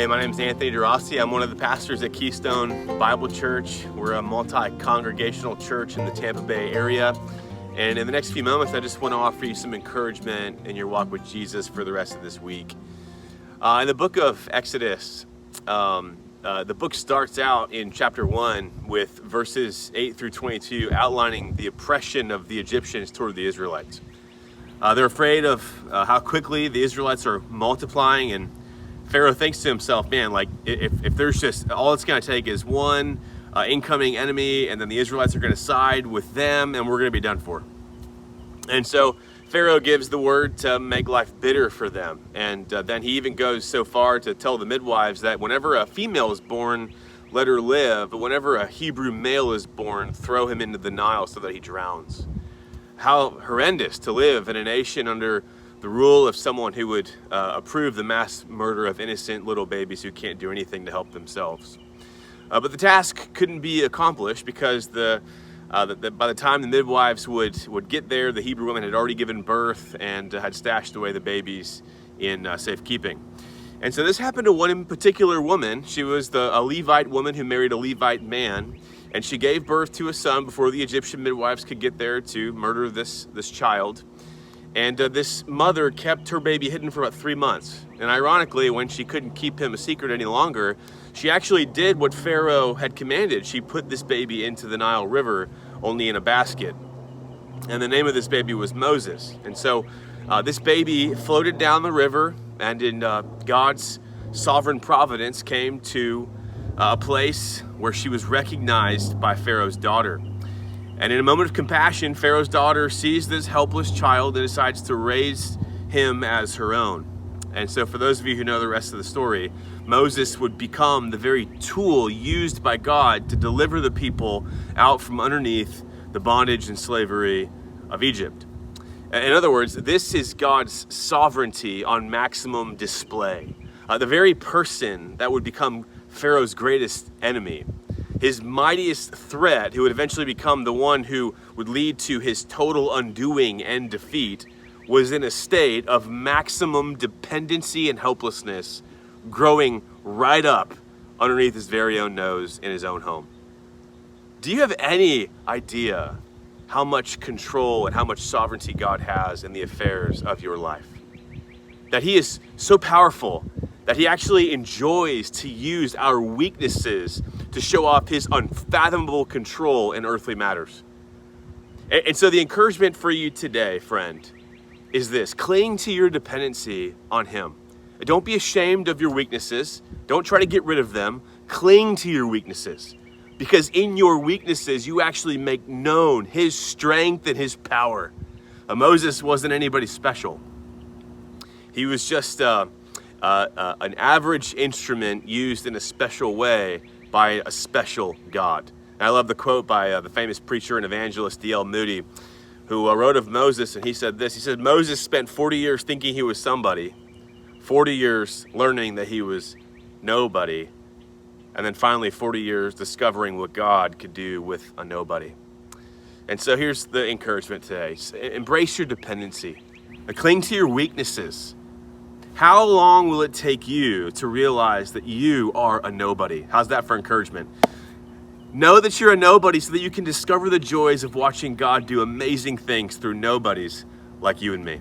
Hey, my name is Anthony DeRossi. I'm one of the pastors at Keystone Bible Church. We're a multi-congregational church in the Tampa Bay area. And in the next few moments, I just want to offer you some encouragement in your walk with Jesus for the rest of this week. In the book of Exodus, the book starts out in chapter 1 with verses 8 through 22 outlining the oppression of the Egyptians toward the Israelites. They're afraid of how quickly the Israelites are multiplying, and Pharaoh thinks to himself, man, like if there's just, all it's going to take is one incoming enemy, and then the Israelites are going to side with them, and we're going to be done for. And so Pharaoh gives the word to make life bitter for them. And then he even goes so far to tell the midwives that whenever a female is born, let her live, but whenever a Hebrew male is born, throw him into the Nile so that he drowns. How horrendous to live in a nation under the rule of someone who would approve the mass murder of innocent little babies who can't do anything to help themselves. But the task couldn't be accomplished because by the time the midwives would get there, the Hebrew women had already given birth and had stashed away the babies in safekeeping. And so this happened to one in particular woman. She was a Levite woman who married a Levite man, and she gave birth to a son before the Egyptian midwives could get there to murder this child. And this mother kept her baby hidden for about 3 months. And ironically, when she couldn't keep him a secret any longer, she actually did what Pharaoh had commanded. She put this baby into the Nile River, only in a basket. And the name of this baby was Moses. And so this baby floated down the river, and in God's sovereign providence came to a place where she was recognized by Pharaoh's daughter. And in a moment of compassion, Pharaoh's daughter sees this helpless child and decides to raise him as her own. And so for those of you who know the rest of the story, Moses would become the very tool used by God to deliver the people out from underneath the bondage and slavery of Egypt. In other words, this is God's sovereignty on maximum display. The very person that would become Pharaoh's greatest enemy, his mightiest threat, who would eventually become the one who would lead to his total undoing and defeat, was in a state of maximum dependency and helplessness, growing right up underneath his very own nose in his own home. Do you have any idea how much control and how much sovereignty God has in the affairs of your life? That he is so powerful that he actually enjoys to use our weaknesses to show off his unfathomable control in earthly matters. And so the encouragement for you today, friend, is this: cling to your dependency on him. Don't be ashamed of your weaknesses. Don't try to get rid of them. Cling to your weaknesses, because in your weaknesses, you actually make known his strength and his power. Moses wasn't anybody special. He was just an average instrument used in a special way by a special God. And I love the quote by the famous preacher and evangelist D.L. Moody, who wrote of Moses, and he said this. He said, Moses spent 40 years thinking he was somebody, 40 years learning that he was nobody, and then finally 40 years discovering what God could do with a nobody. And so here's the encouragement today. Embrace your dependency. Cling to your weaknesses. How long will it take you to realize that you are a nobody? How's that for encouragement? Know that you're a nobody so that you can discover the joys of watching God do amazing things through nobodies like you and me.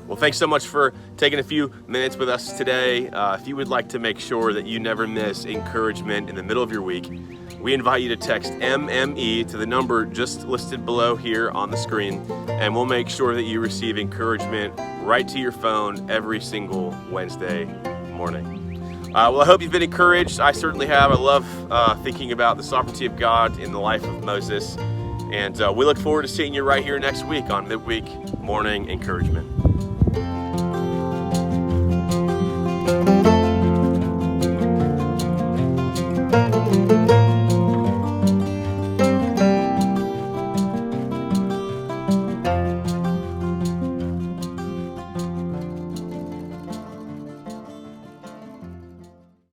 Well, thanks so much for taking a few minutes with us today. If you would like to make sure that you never miss encouragement in the middle of your week, we invite you to text MME to the number just listed below here on the screen, and we'll make sure that you receive encouragement right to your phone every single Wednesday morning. Well, I hope you've been encouraged. I certainly have. I love thinking about the sovereignty of God in the life of Moses, and we look forward to seeing you right here next week on Midweek Morning Encouragement.